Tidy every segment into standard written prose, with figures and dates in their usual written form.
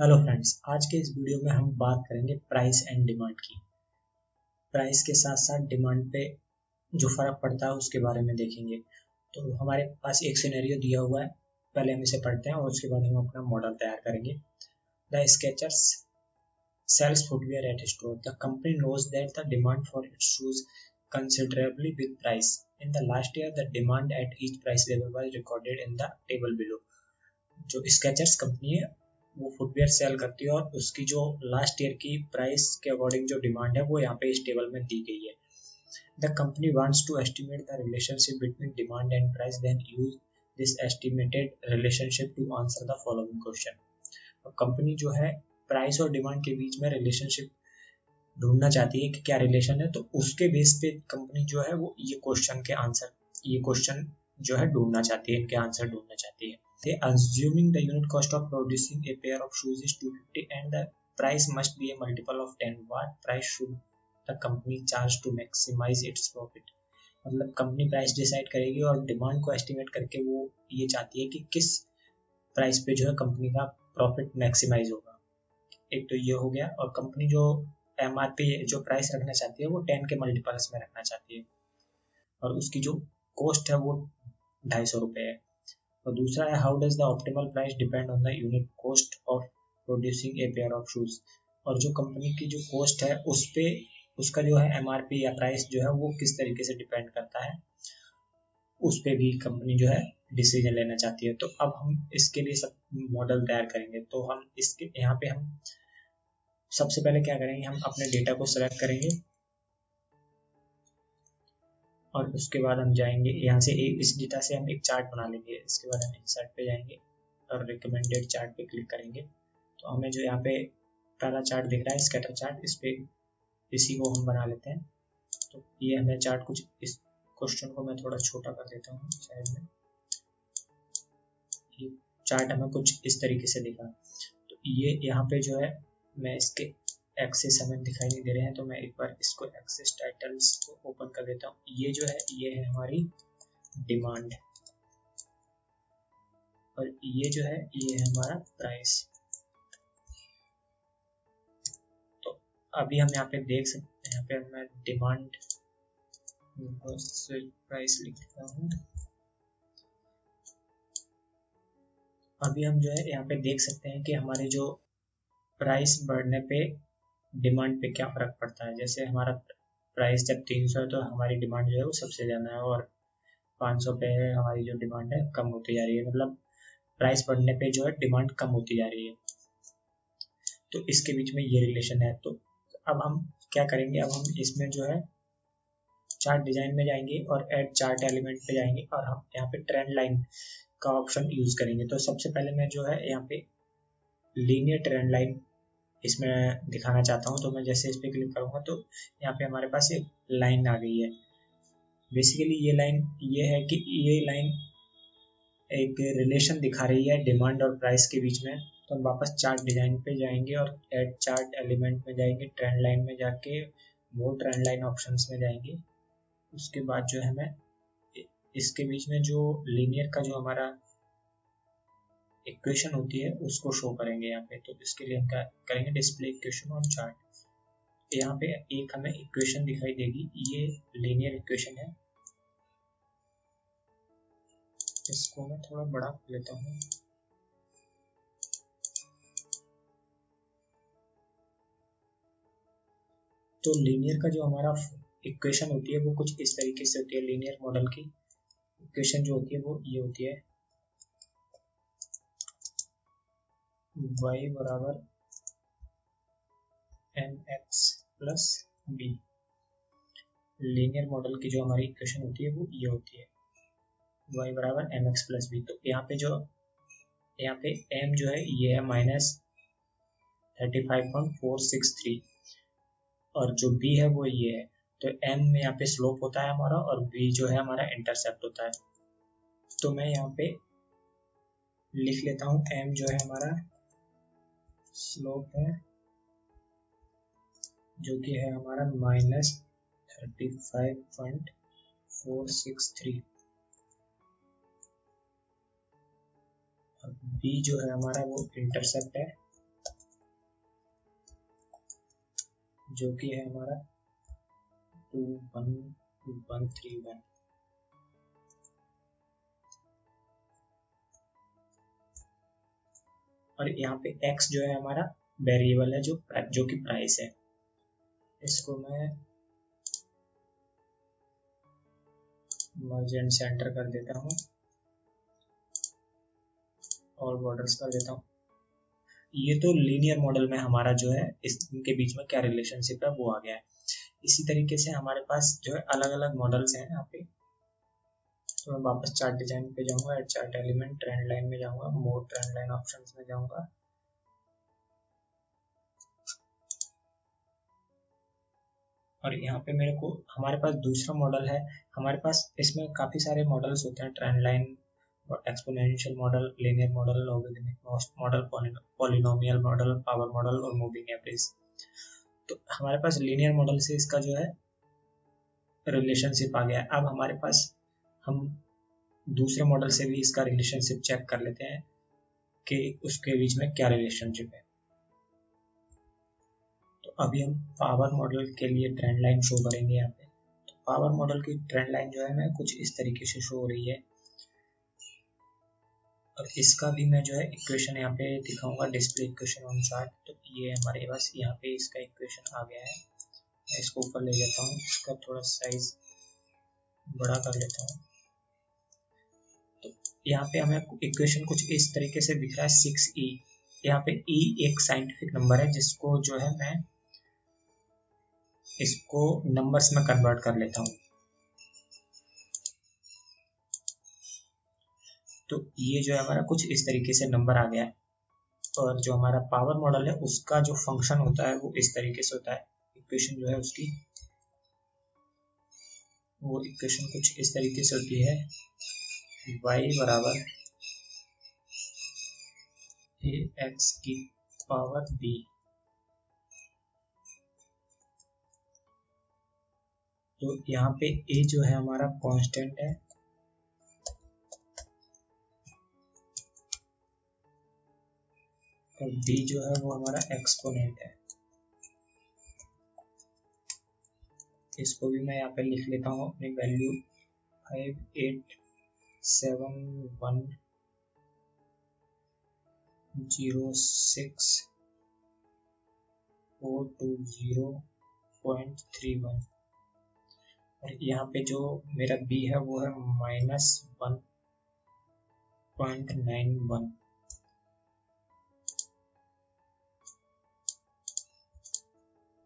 Hello friends, आज के इस वीडियो में हम बात करेंगे प्राइस एंड डिमांड की। प्राइस के साथ साथ डिमांड पे जो फ़र्क पड़ता है उसके बारे में देखेंगे। तो हमारे पास एक सिनेरियो दिया हुआ है, पहले हम इसे पढ़ते हैं और उसके बाद हम अपना मॉडल तैयार करेंगे। The Skechers sells footwear at a store. The company knows that the demand for its shoes considerably with price. In the last year, the demand at each price level was recorded in the table below. जो Skechers company है वो footwear cell करती है और उसकी जो last year की price के अकॉर्डिंग जो डिमांड है वो यहाँ पे इस टेबल में दी गई है। The company wants to estimate the relationship between demand and price, then use this estimated relationship to answer the following question. और कंपनी जो है प्राइस और डिमांड के बीच में रिलेशनशिप ढूंढना चाहती है कि क्या रिलेशन है, तो उसके बेस पे कंपनी जो है वो ये क्वेश्चन जो है ढूंढना चाहती है, इनके आंसर ढूंढना चाहती है। They assuming the unit cost of producing a pair of shoes is 250 and the price must be a multiple of 10. What price should the company charge to maximize its profit? मतलब company price decide करेगी और demand को estimate करके वो ये चाहती है कि किस प्राइस पे जो है कंपनी का प्रॉफिट मैक्सिमाइज होगा। एक तो ये हो गया, और कंपनी जो एमआरपी जो प्राइस रखना चाहती है वो 10 के मल्टीपल्स में रखना चाहती है और उसकी जो कॉस्ट है वो 250 रुपये है। और दूसरा है how does the optimal price depend on the unit cost of producing a pair of shoes. और जो कंपनी की जो कॉस्ट है उस पे उसका जो है एमआरपी या प्राइस जो है वो किस तरीके से डिपेंड करता है, उस पे भी कंपनी जो है डिसीजन लेना चाहती है। तो अब हम इसके लिए सब मॉडल तैयार करेंगे। तो हम इसके यहाँ पे हम सबसे पहले क्या करेंगे, हम अपने डेटा को सेलेक्ट करेंगे और उसके बाद हम जाएंगे यहाँ से इस डेटा से हम एक चार्ट बना लेंगे। इसके बाद हम इंसर्ट पे जाएंगे और रिकमेंडेड चार्ट पे क्लिक करेंगे। तो हमें जो यहाँ पे पहला चार्ट दिख रहा है स्कैटर चार्ट, इसी को हम बना लेते हैं। तो ये हमें चार्ट कुछ इस क्वेश्चन को मैं थोड़ा छोटा कर देता हूँ साइड में। ये चार्ट हमें कुछ इस तरीके से दिखा। तो ये यहाँ पे जो है मैं इसके एक्सेस हमें दिखाई नहीं दे रहे हैं, तो मैं एक बार इसको एक्सेस टाइटल्स को ओपन कर देता हूँ। ये जो है ये है हमारी डिमांड और ये जो है ये है हमारा प्राइस। तो अभी हम यहाँ पे देख सकते हैं, यहाँ पे मैं डिमांड प्राइस लिखता हूँ। अभी हम जो है यहाँ पे देख सकते हैं कि हमारे जो प्राइस बढ़ने पे डिमांड पे क्या फर्क पड़ता है। जैसे हमारा प्राइस जब 300 है तो हमारी डिमांड जो है वो सबसे ज़्यादा है और 500 पे है हमारी जो डिमांड है कम होती जा रही है। मतलब प्राइस बढ़ने पे जो है डिमांड कम होती जा रही है। तो इसके बीच में ये रिलेशन है। तो अब हम क्या करेंगे, अब हम इसमें जो है चार्ट डिजाइन में जाएंगे और ऐड चार्ट एलिमेंट पे जाएंगे और हम यहाँ पे ट्रेंड लाइन का ऑप्शन यूज करेंगे। तो सबसे पहले मैं जो है यहाँ पे लीनियर ट्रेंड लाइन इसमें दिखाना चाहता हूँ। तो मैं जैसे इस पर क्लिक करूँगा तो यहाँ पे हमारे पास एक लाइन आ गई है। बेसिकली ये लाइन ये है कि ये लाइन एक रिलेशन दिखा रही है डिमांड और प्राइस के बीच में। तो हम वापस चार्ट डिजाइन पे जाएंगे और ऐड चार्ट एलिमेंट में जाएंगे, ट्रेंड लाइन में जाके वो ट्रेंड लाइन ऑप्शंस में जाएंगे। उसके बाद जो है हमें इसके बीच में जो लीनियर का जो हमारा इक्वेशन होती है उसको शो करेंगे यहाँ पे। तो इसके लिए हम क्या करेंगे, डिस्प्ले इक्वेशन ऑन चार्ट। यहाँ पे एक हमें इक्वेशन दिखाई देगी, ये लीनियर इक्वेशन है। इसको मैं थोड़ा बड़ा कर लेता हूँ। तो लीनियर का जो हमारा इक्वेशन होती है वो कुछ इस तरीके से होती है। लीनियर मॉडल की इक्वेशन जो होती है वो ये होती है, y बराबर mx plus b। Linear model की जो हमारी इक्वेशन होती है वो ये होती है, y बराबर mx प्लस b। तो यहाँ पे m जो है ये है -35.463 और जो b है वो ये है। तो m यहाँ पे स्लोप होता है हमारा और b जो है हमारा इंटरसेप्ट होता है। तो मैं यहाँ पे लिख लेता हूँ m जो है हमारा स्लोप है जो कि है हमारा -35.463 और b जो है हमारा वो इंटरसेप्ट है जो कि है हमारा 21131। और यहाँ पे x जो है हमारा वेरिएबल है जो कि प्राइस है। इसको मैं मर्ज एंड सेंटर कर देता हूँ और बॉर्डर्स कर देता हूँ। ये तो लीनियर मॉडल में हमारा जो है इनके बीच में क्या रिलेशनशिप है वो आ गया है। इसी तरीके से हमारे पास जो है अलग अलग मॉडल्स हैं यहाँ पे। तो मैं वापस चार्ट डिजाइन पे जाऊंगा, add chart element, trend line में जाऊंगा, मोड ट्रेंड लाइन ऑप्शंस में जाऊंगा। और यहाँ पे मेरे को हमारे पास दूसरा मॉडल है। हमारे पास इसमें काफी सारे मॉडल्स होते हैं, trend line, exponential model, linear model, logarithmic model, polynomial model, power model और मूविंग एवरेज। तो हमारे पास लीनियर मॉडल से इसका जो है रिलेशनशिप आ गया है। अब हमारे पास हम दूसरे मॉडल से भी इसका रिलेशनशिप चेक कर लेते हैं कि उसके बीच में क्या रिलेशनशिप है। तो अभी हम पावर मॉडल के लिए ट्रेंड लाइन शो करेंगे यहाँ पे। तो पावर मॉडल की ट्रेंड लाइन जो है मैं कुछ इस तरीके से शो हो रही है। और इसका भी मैं जो है इक्वेशन यहाँ पे दिखाऊंगा, डिस्प्ले इक्वेशन ऑन चार्ट। तो ये हमारे पास यहाँ पे इसका इक्वेशन आ गया है। मैं इसको ऊपर ले लेता हूँ, इसका थोड़ा साइज बड़ा कर लेता हूँ। तो यहाँ पे हमें इक्वेशन कुछ इस तरीके से दिख रहा है 6e। यहाँ पे e एक साइंटिफिक नंबर है जिसको जो है मैं इसको नंबर्स में कन्वर्ट कर लेता हूँ। तो ये जो है हमारा कुछ इस तरीके से नंबर आ गया है। और जो हमारा पावर मॉडल है उसका जो फंक्शन होता है वो इस तरीके से होता है। इक्वेशन जो है उसकी वो इक्वेशन कुछ इस तरीके से होती है, y बराबर ax की पावर b। तो यहाँ पे a जो है हमारा कांस्टेंट है और b जो है वो हमारा एक्सपोनेंट है। इसको भी मैं यहाँ पे लिख लेता हूँ अपनी वैल्यू 587106,420.31। और यहाँ पे जो मेरा b है वो है -1.91।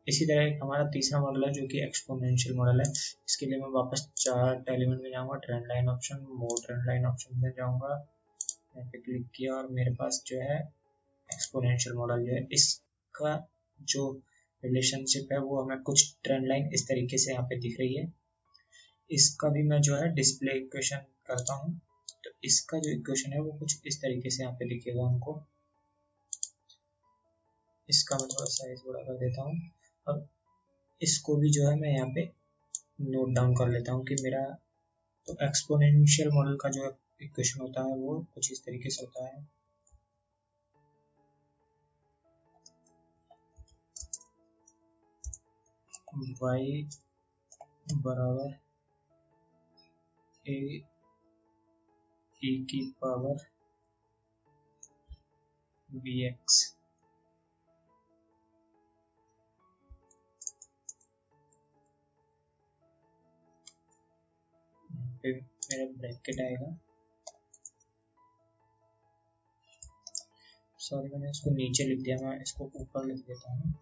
इसी तरह एक हमारा तीसरा मॉडल है जो कि एक्सपोनेंशियल मॉडल है। इसके लिए मैं वापस चार्ट एलिमेंट में जाऊंगा, trend line option, mode trend line option में जाऊंगा, यहाँ पे क्लिक किया और मेरे पास जो है एक्सपोनेंशियल मॉडल जो है इसका जो रिलेशनशिप है वो हमें कुछ ट्रेंड लाइन इस तरीके से यहाँ पे दिख रही है। इसका भी मैं जो है डिस्प्ले इक्वेशन करता हूँ। तो इसका जो इक्वेशन है वो कुछ इस तरीके से यहाँ पे दिखेगा हमको। इसका मैं थोड़ा साइज बड़ा कर देता हूँ और इसको भी जो है मैं यहाँ पे नोट डाउन कर लेता हूँ कि मेरा तो एक्सपोनेंशियल मॉडल का जो इक्वेशन होता है वो कुछ इस तरीके से होता है। y बराबर a e की पावर bx। पे मेरा ब्रैकेट आएगा, सॉरी मैंने इसको नीचे लिख दिया, मैं इसको ऊपर लिख देता हूँ।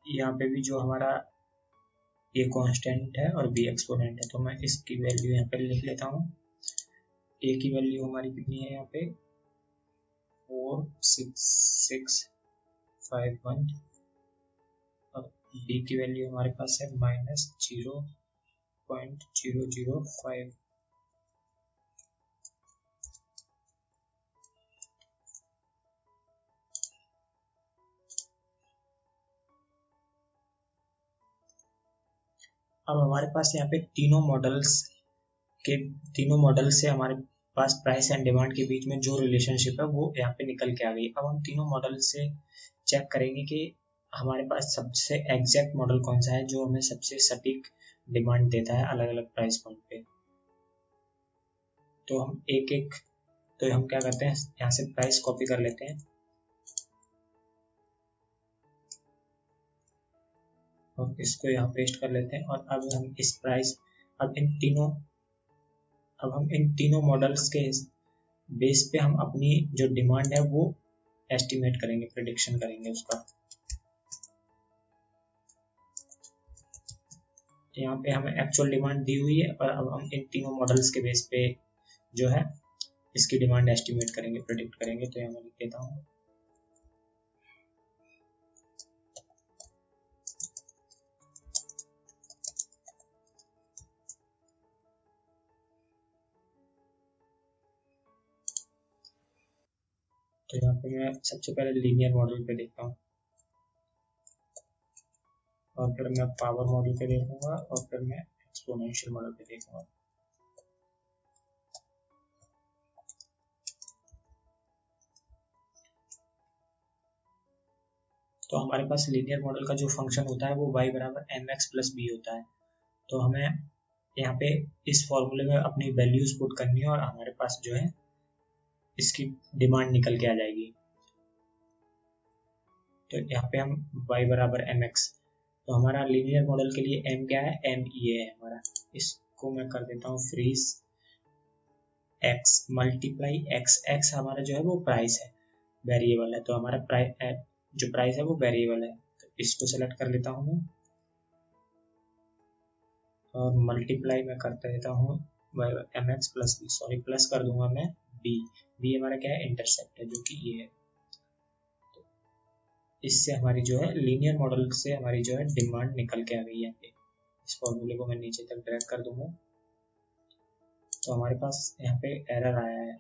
यहाँ पे भी जो हमारा a कांस्टेंट है और b एक्सपोनेंट है, तो मैं इसकी वैल्यू यहाँ पे लिख लेता हूँ। a की वैल्यू हमारी कितनी है यहाँ पे 46651 और b की वैल्यू हमारे पास है -0.005। अब हमारे पास यहाँ पे तीनों मॉडल से हमारे पास प्राइस एंड डिमांड के बीच में जो रिलेशनशिप है वो यहाँ पे निकल के आ गई। अब हम तीनों मॉडल से चेक करेंगे कि हमारे पास सबसे एग्जैक्ट मॉडल कौन सा है जो हमें सबसे सटीक डिमांड देता है अलग अलग प्राइस पॉइंट पे। तो हम तो हम क्या करते हैं, यहाँ से प्राइस कॉपी कर लेते हैं और इसको यहाँ पेस्ट कर लेते हैं। और अब हम इस प्राइस अब हम इन तीनों मॉडल्स के बेस पे हम अपनी जो डिमांड है वो एस्टिमेट करेंगे, प्रेडिक्शन करेंगे उसका। यहाँ पे हमें एक्चुअल डिमांड दी हुई है और अब हम इन तीनों मॉडल्स के बेस पे जो है इसकी डिमांड एस्टिमेट करेंगे, प्रेडिक्ट करेंगे। तो यहाँ मैं लिख देता हूँ तो यहाँ पे मैं सबसे पहले लीनियर मॉडल पे देखता हूँ और फिर मैं पावर मॉडल पे देखूंगा और फिर मैं एक्सपोनेंशियल मॉडल पे देखूंगा। तो हमारे पास लीनियर मॉडल का जो फंक्शन होता है वो y बराबर mx प्लस b होता है। तो हमें यहाँ पे इस फॉर्मूले में अपनी वैल्यूज पुट करनी है और हमारे पास जो है इसकी डिमांड निकल के आ जाएगी। तो यहाँ पे हम y बराबर mx, तो हमारा लीनियर मॉडल के लिए m क्या है, me है हमारा। इसको मैं कर देता हूँ फ्रीज, x मल्टीप्लाई x हमारा जो है वो प्राइस है, वेरिएबल है। तो हमारा जो प्राइस है वो वेरिएबल है, तो इसको सेलेक्ट कर लेता हूँ मैं और मल्टीप्लाई में करता देता हूँ mx plus b, sorry plus कर दूंगा मैं b हमारा क्या है, इंटरसेप्ट है जो कि ये है। तो इससे हमारी जो है लीनियर मॉडल से हमारी जो है डिमांड निकल के आ गई है। यहाँ पे इस फॉर्मूले को मैं नीचे तक ड्रैग कर दूंगा तो हमारे पास यहाँ पे एरर आया है।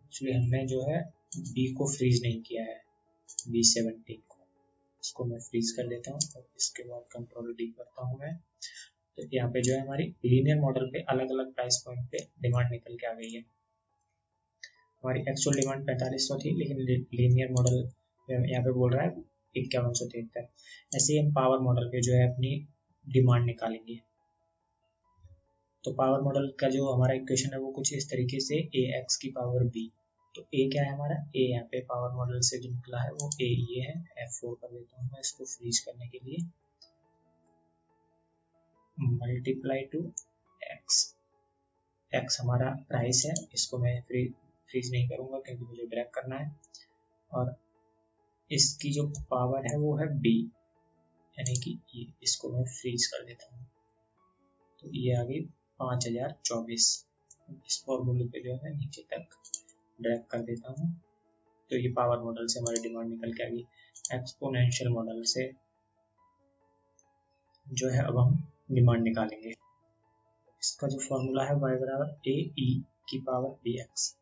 एक्चुअली हमने जो है b को फ्रीज नहीं किया है, B17 को, इसको मैं फ्रीज कर देता हूँ और इसके बाद कंट्रोल डी करता हूँ मैं। तो यहाँ पे जो है हमारी लीनियर मॉडल पे अलग अलग प्राइस पॉइंट पे डिमांड निकल के आ गई है। हमारी एक्चुअल डिमांड 4500 थी लेकिन लीनियर मॉडल यहाँ पे बोल रहा है 5173। ऐसे ही हम पावर मॉडल पे जो है अपनी डिमांड निकालेंगे। तो पावर मॉडल का जो हमारा इक्वेशन है वो कुछ इस तरीके से ax की पावर b, तो a क्या है हमारा, a यहाँ पे पावर मॉडल से जो निकला है वो a ये है। F4 कर देता हूँ मैं इसको फ्रीज करने के लिए, मल्टीप्लाई टू x हमारा प्राइस है, इसको मैं फ्रीज नहीं करूंगा क्योंकि मुझे ड्रैग करना है। और इसकी जो पावर है वो है b, यानी कि ये, इसको मैं फ्रीज कर देता हूँ। तो ये आ गई 5024। इस फॉर्मूले पे जो है नीचे तक ड्रैग कर देता हूँ। तो ये पावर मॉडल से हमारी डिमांड निकल के आ गई। एक्सपोनेंशियल मॉडल से जो है अब हम डिमांड निकालेंगे। इसका जो फॉर्मूला है y बराबर a e की पावर bx।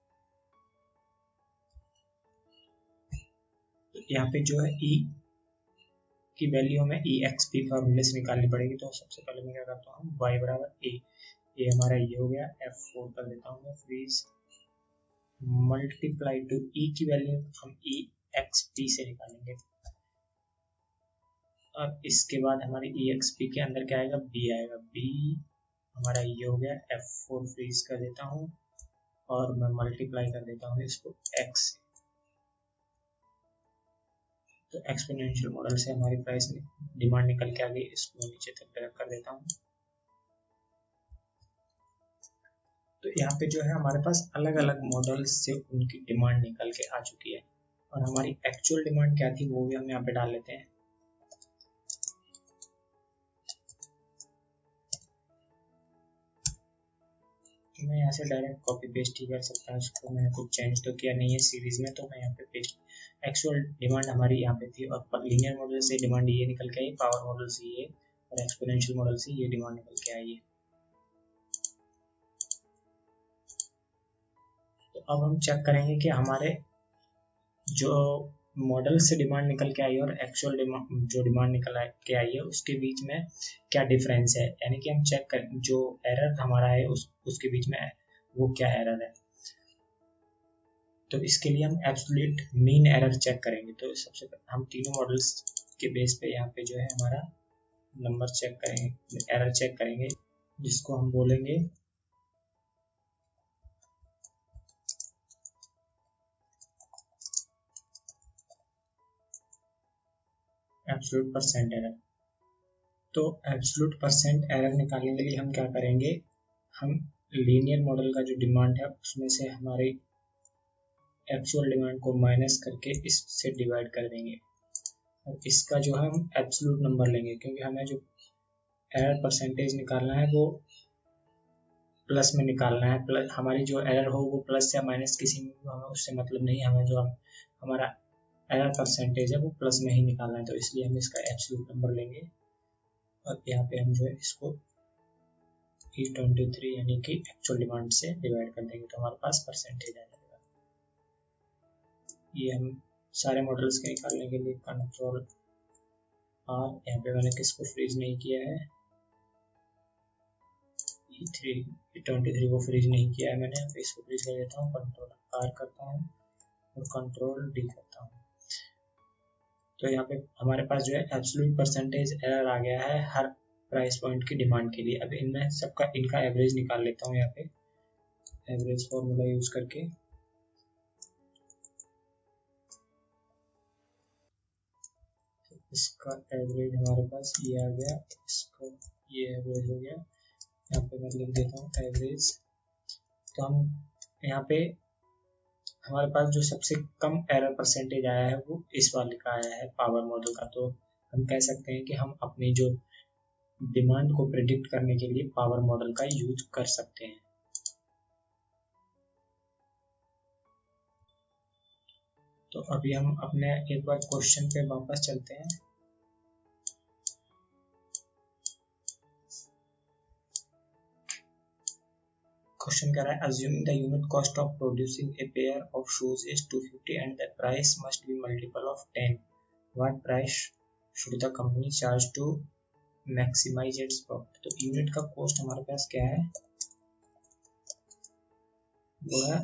तो यहाँ पे जो है e की वैल्यू हमें exp फॉर्मूले से निकालनी पड़ेगी। तो सबसे पहले मैं क्या करता हूँ, y बराबर a हमारा ये हो गया, F4 कर देता हूँ मैं फ्रीज, मल्टीप्लाई टू e की वैल्यू हम exp से निकालेंगे और इसके बाद हमारे exp के अंदर क्या आएगा, b आएगा। b हमारा ये हो गया, F4 फ्रीज कर देता हूँ और मैं मल्टीप्लाई कर देता हूँ इसको x से। तो एक्सपोनेंशियल मॉडल से हमारी प्राइस डिमांड निकल के आ गई, इसको मैं नीचे तक ड्रैग कर देता हूँ। तो यहाँ पे जो है हमारे पास अलग अलग मॉडल्स से उनकी डिमांड निकल के आ चुकी है और हमारी एक्चुअल डिमांड क्या थी वो भी हम यहाँ पे डाल लेते हैं। तो मैं यहाँ से डायरेक्ट कॉपी पेस्ट ही कर सकता हूँ, इसको मैंने कुछ चेंज तो किया नहीं है सीरीज में, तो मैं यहाँ पे पेस्ट। एक्चुअल डिमांड हमारी यहाँ पे थी और लीनियर मॉडल से डिमांड ये निकल के आई, पावर मॉडल से ये और एक्सपोनेंशियल मॉडल से ये डिमांड निकल के आई है। तो अब हम चेक करेंगे कि हमारे जो मॉडल से डिमांड निकल के आई और एक्चुअल जो डिमांड निकल के आई है उसके बीच में क्या डिफरेंस है। यानी कि हम चेक कर जो एरर हमारा है उसके बीच में वो क्या एरर है। तो इसके लिए हम एब्सोल्यूट मीन एरर चेक करेंगे। तो सबसे पहले हम तीनों मॉडल्स के बेस पे यहाँ पे जो है हमारा नंबर चेक करेंगे, एरर चेक करेंगे, जिसको हम बोलेंगे एब्सोल्यूट परसेंट एरर। तो एब्सोल्यूट परसेंट एरर निकालने के लिए हम क्या करेंगे, हम लीनियर मॉडल का जो डिमांड है उसमें से हमारी एक्चुअल डिमांड को माइनस करके इससे डिवाइड कर देंगे, और इसका जो है हम एब्सोल्यूट नंबर लेंगे, क्योंकि हमें जो एरर परसेंटेज निकालना है वो प्लस में निकालना है। प्लस हमारी जो एरर हो वो प्लस या माइनस किसी में हमें उससे मतलब नहीं, हमें जो हमारा एरर परसेंटेज है वो प्लस में ही निकालना है। तो इसलिए हम इसका एब्सोल्यूट नंबर लेंगे और यहाँ पे हम जो है इसको E23 यानी कि एक्चुअल डिमांड से डिवाइड कर देंगे, तो हमारे पास परसेंटेज आ जाएगा। ये हम सारे मॉडल्स के निकालने के लिए कंट्रोल R, यहाँ पे मैंने किसको फ्रीज नहीं किया है, E23 को फ्रीज नहीं किया है मैंने, इसको फ्रीज कर देता हूँ, कंट्रोल R करता हूँ और कंट्रोल D करता हूँ। तो यहाँ पे हमारे पास जो है एब्सोल्यूट परसेंटेज एरर आ गया है हर प्राइस पॉइंट की डिमांड के लिए। अब इनमें सबका इनका एवरेज निकाल लेता हूँ, यहाँ पे एवरेज फॉर्मूला यूज करके। तो इसका एवरेज हमारे पास ये आ गया, इसका ये एवरेज हो गया, यहाँ पे मैं लिख देता हूँ एवरेज। तो हम यहाँ पे हमारे पास जो सबसे कम एरर परसेंटेज आया है वो इस वाले का आया है, पावर मॉडल का। तो हम कह सकते हैं कि हम अपनी जो डिमांड को प्रिडिक्ट करने के लिए पावर मॉडल का यूज कर सकते हैं। तो अभी हम अपने एक बार क्वेश्चन पे वापस चलते हैं। क्वेश्चन कह रहा है, assuming the unit cost of producing a pair of shoes is 250 and the price must be multiple of 10, what price should the company charge to maximize its profit? तो यूनिट का cost हमारे पास क्या है, वो है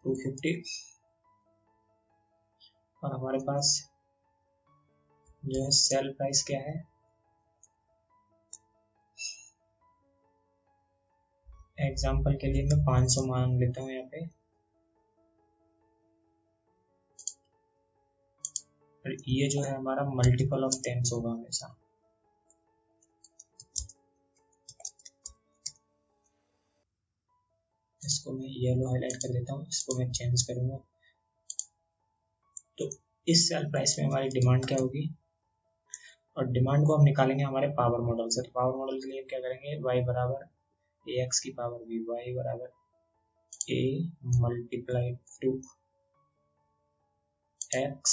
250 और हमारे पास जो है सेल प्राइस क्या है, एग्जाम्पल के लिए मैं 500 मान लेता हूँ यहाँ पे, और ये जो है हमारा मल्टीपल ऑफ 10 होगा हमेशा। इसको मैं येलो हाईलाइट कर देता हूँ, इसको मैं चेंज करूंगा। तो इस सेल प्राइस में हमारी डिमांड क्या होगी, और डिमांड को हम निकालेंगे हमारे पावर मॉडल से। तो पावर मॉडल के लिए हम क्या करेंगे, y बराबर ax की पावर b, y बराबर a मल्टीप्लाई टू x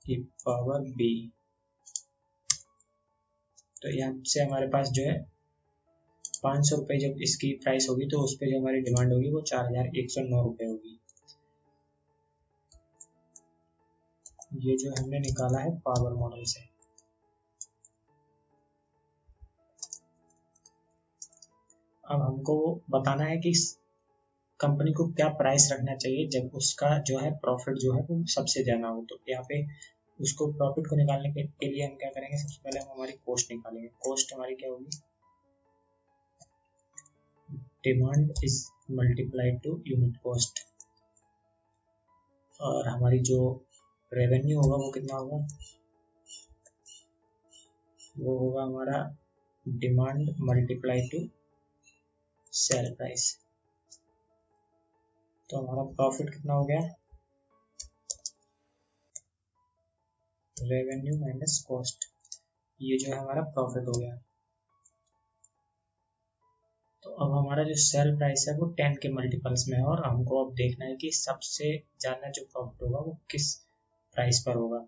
की पावर b। तो यहाँ से हमारे पास जो है 500 रुपये जब इसकी प्राइस होगी तो उस पर जो हमारी डिमांड होगी वो 4109 रुपये होगी। ये जो हमने निकाला है पावर मॉडल से। अब हमको बताना है कि कंपनी को क्या प्राइस रखना चाहिए जब उसका जो है प्रॉफिट जो है वो सबसे ज्यादा हो। तो यहाँ पे उसको प्रॉफिट को निकालने के लिए हम क्या करेंगे, सबसे पहले हम हमारी कॉस्ट निकालेंगे। कॉस्ट हमारी क्या होगी, demand is multiplied to unit cost, और हमारी जो रेवेन्यू होगा वो कितना होगा, वो होगा हमारा demand multiply two sale price. तो हमारा प्रॉफिट कितना हो गया, रेवेन्यू माइनस कॉस्ट, ये जो है हमारा प्रॉफिट हो गया। तो अब हमारा जो सेल प्राइस है वो 10 के मल्टीपल्स में है, और हमको अब देखना है कि सबसे ज्यादा जो प्रॉफिट होगा वो किस प्राइस पर होगा।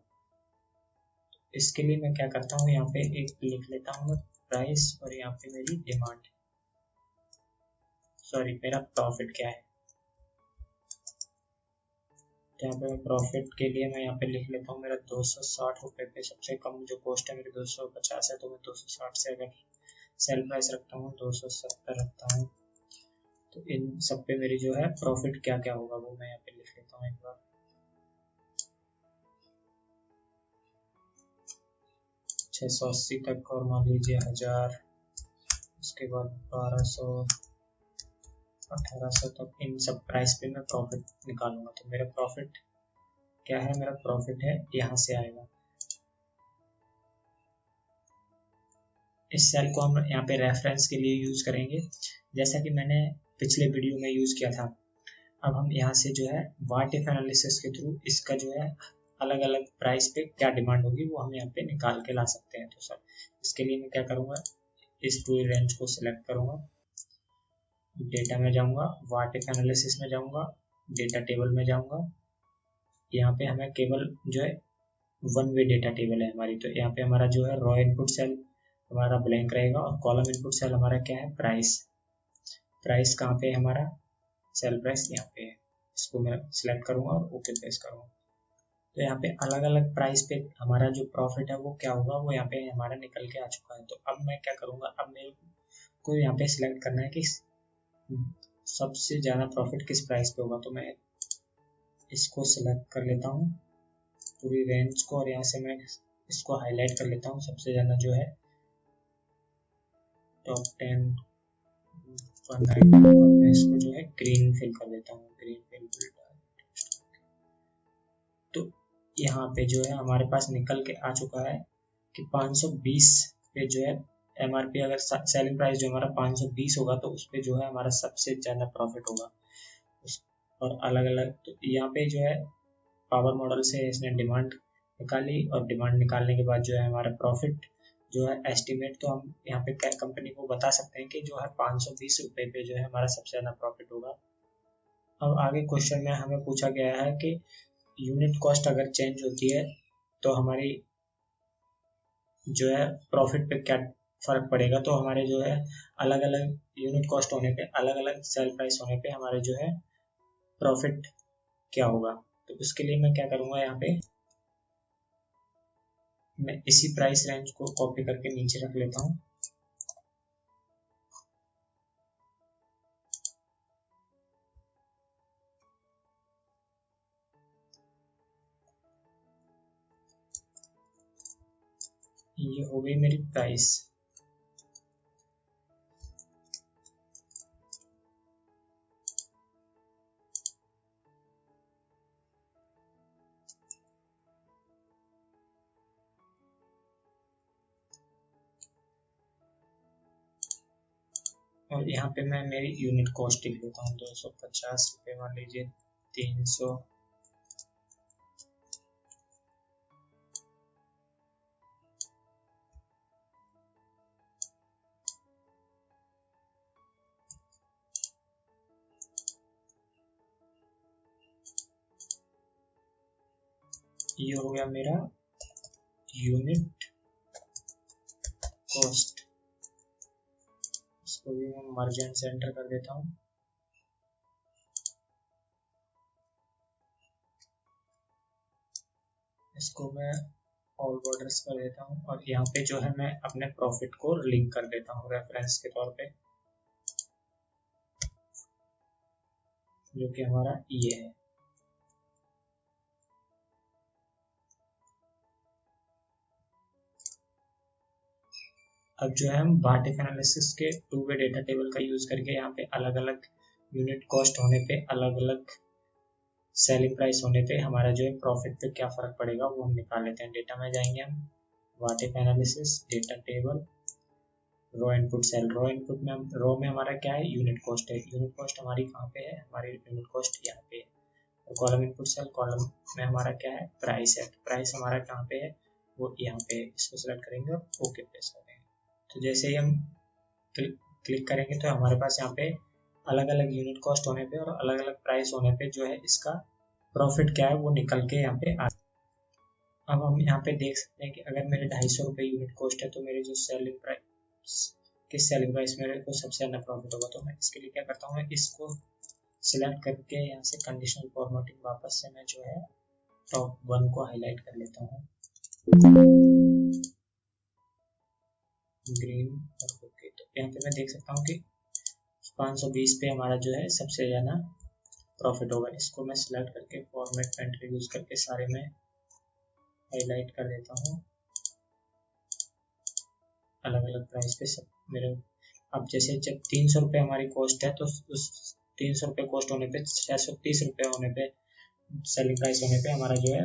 इसके लिए मैं क्या करता हूँ, यहाँ पे एक लिख लेता हूँ प्राइस, और यहाँ पे मेरी डिमांड, सॉरी मेरा प्रॉफिट क्या है। तो यहाँ पे प्रॉफिट के लिए मैं यहाँ पे लिख लेता हूँ मेरा 260 रुपये पे सबसे कम जो कॉस्ट है मेरी 250 है, तो मैं 260 से अगर सेल प्राइस रखता हूँ 270 रखता हूँ, तो इन सब पे मेरी जो है प्रॉफिट क्या क्या होगा वो मैं यहाँ पे लिख लेता हूँ एक बार। 680 तक और मान लीजिए 1000, उसके बाद 1200, 1800 तक इन सब प्राइस पे मैं प्रॉफिट निकालूंगा। तो मेरा प्रॉफिट क्या है, मेरा प्रॉफिट है यहाँ से आएगा। इस सेल को हम यहाँ पे रेफरेंस के लिए यूज करेंगे, जैसा कि मैंने पिछले वीडियो में यूज किया था। अब हम यहाँ से जो है व्हाट इफ एनालिसिस के थ्रू इसका जो है अलग अलग प्राइस पे क्या डिमांड होगी वो हम यहाँ पे निकाल के ला सकते हैं। तो सर इसके लिए मैं क्या करूँगा, इस पूरी रेंज को सिलेक्ट करूँगा, डेटा में जाऊँगा, व्हाट इफ एनालिसिस में जाऊँगा, डेटा टेबल में जाऊँगा। यहाँ पे हमें केवल जो है वन वे डेटा टेबल है हमारी, तो यहाँ पे हमारा जो है रॉ इनपुट सेल हमारा ब्लैंक रहेगा और कॉलम इनपुट सेल हमारा क्या है, प्राइस। प्राइस कहाँ पे है हमारा, सेल प्राइस यहाँ पे है। इसको मैं सिलेक्ट करूँगा और ओके प्रेस करूँगा। तो यहाँ पे अलग अलग प्राइस पे हमारा जो प्रॉफिट है वो क्या होगा, वो यहाँ पे हमारा निकल के आ चुका है। तो अब मैं क्या करूँगा, अब मेरे को यहाँ पे सिलेक्ट करना है कि सबसे ज़्यादा प्रॉफिट किस प्राइस पे होगा। तो मैं इसको सिलेक्ट कर लेता हूँ पूरी रेंज को, और यहाँ से मैं इसको हाईलाइट कर लेता हूँ। सबसे ज़्यादा जो है टॉप 10 मैं इसको जो है ग्रीन फिल कर देता हूँ, ग्रीन फिल। तो यहाँ पे जो है हमारे पास निकल के आ चुका है कि 520 पे जो है एमआरपी, अगर सेलिंग प्राइस जो हमारा 520 होगा तो उस पे जो है हमारा सबसे ज़्यादा प्रॉफिट होगा। और अलग अलग तो यहाँ पे जो है पावर मॉडल से इसने डिमांड निकाली, और डिमांड निकालने के बाद जो है हमारा प्रॉफिट जो है एस्टिमेट, तो हम यहाँ पे कंपनी को बता सकते हैं कि जो है 520 रुपये पे जो है हमारा सबसे ज़्यादा प्रॉफिट होगा। अब आगे क्वेश्चन में हमें पूछा गया है कि यूनिट कॉस्ट अगर चेंज होती है तो हमारी जो है प्रॉफिट पे क्या फर्क पड़ेगा। तो हमारे जो है अलग अलग यूनिट कॉस्ट होने पे, अलग अलग सेल प्राइस होने पे हमारे जो है प्रॉफिट क्या होगा। तो उसके लिए मैं क्या करूँगा, यहाँ पे मैं इसी प्राइस रेंज को कॉपी करके नीचे रख लेता हूँ। ये हो गई मेरी प्राइस। और यहाँ पे मैं मेरी यूनिट कॉस्ट लिख लेता हूँ 250 रुपये, मान लीजिए 300, ये हो गया मेरा यूनिट कॉस्ट। इसको भी मैं मार्जिन से एंटर कर देता हूँ। इसको मैं ऑल बॉर्डर्स कर देता हूँ, और यहाँ पे जो है मैं अपने प्रॉफिट को लिंक कर देता हूँ रेफरेंस के तौर पे, जो कि हमारा ये है। अब जो है हम बार्टिक एनालिसिस के टू वे डेटा टेबल का यूज करके यहाँ पे अलग अलग यूनिट कॉस्ट होने पे, अलग अलग सेलिंग प्राइस होने पे हमारा जो है प्रॉफिट पे क्या फर्क पड़ेगा वो हम निकाल लेते हैं। डेटा में जाएंगे हम, बार्टिक analysis, data table, raw input cell. Raw input में रॉ में हमारा क्या है, यूनिट कॉस्ट है। यूनिट कॉस्ट हमारी कहाँ पे है, हमारी यूनिट कॉस्ट यहाँ पे है। और कॉलम इनपुट सेल, कॉलम में हमारा क्या है, प्राइस है। प्राइस हमारा कहाँ पे है, वो यहाँ पे है। इसको सेलेक्ट करेंगे और ओके प्रेस करेंगे। तो जैसे ही हम क्लिक करेंगे तो हमारे पास यहाँ पे अलग अलग यूनिट कॉस्ट होने पे और अलग अलग प्राइस होने पे जो है इसका प्रॉफिट क्या है वो निकल के यहाँ पे आ। अब हम यहाँ पे देख सकते हैं कि अगर मेरे 250 रुपये यूनिट कॉस्ट है तो मेरी जो सेलिंग प्राइस, किस सेलिंग प्राइस मेरे को सबसे ज़्यादा प्रॉफिट होगा। तो मैं इसके लिए क्या करता हूँ, मैं इसको सिलेक्ट करके यहाँ से कंडीशनल फॉर्मेटिंग वापस से मैं जो है टॉप 1 को हाईलाइट कर लेता हूँ, ग्रीन और ओके। तो यहाँ पे मैं देख सकता हूँ कि 520 पे हमारा जो है सबसे ज़्यादा प्रॉफिट होगा। इसको मैं सिलेक्ट करके फॉर्मेट पेंट्री यूज़ करके सारे में हाईलाइट कर देता हूँ, अलग अलग प्राइस पे सब मेरे। अब जैसे जब 300 रुपये हमारी कॉस्ट है तो उस 300 रुपये कॉस्ट होने पे 630 रुपये होने पे सेलिंग प्राइस होने पे हमारा जो है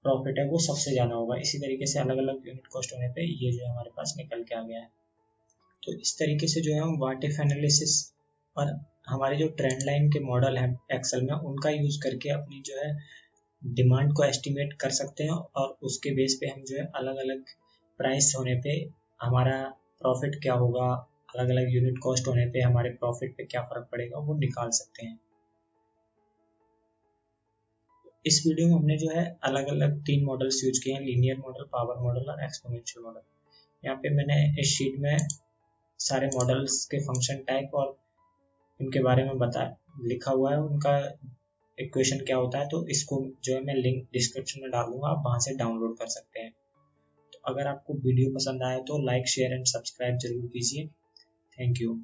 प्रॉफिट है वो सबसे ज़्यादा होगा। इसी तरीके से अलग अलग यूनिट कॉस्ट होने पे ये जो हमारे पास निकल के आ गया है। तो इस तरीके से जो है हम व्हाट इफ एनालिसिस और हमारे जो ट्रेंड लाइन के मॉडल हैं एक्सेल में उनका यूज़ करके अपनी जो है डिमांड को एस्टिमेट कर सकते हैं और उसके बेस पे हम जो है अलग अलग प्राइस होने पे हमारा प्रॉफिट क्या होगा, अलग अलग यूनिट कॉस्ट होने पे हमारे प्रॉफिट पे क्या फ़र्क पड़ेगा वो निकाल सकते हैं। इस वीडियो में हमने जो है अलग अलग 3 मॉडल्स यूज किए हैं, लीनियर मॉडल, पावर मॉडल और एक्सपोनेंशियल मॉडल। यहाँ पे मैंने इस शीट में सारे मॉडल्स के फंक्शन टाइप और उनके बारे में लिखा हुआ है, उनका इक्वेशन क्या होता है। तो इसको जो है मैं लिंक डिस्क्रिप्शन में डाल दूंगा, आप वहाँ से डाउनलोड कर सकते हैं। तो अगर आपको वीडियो पसंद आए तो लाइक, शेयर एंड सब्सक्राइब जरूर कीजिए। Thank you.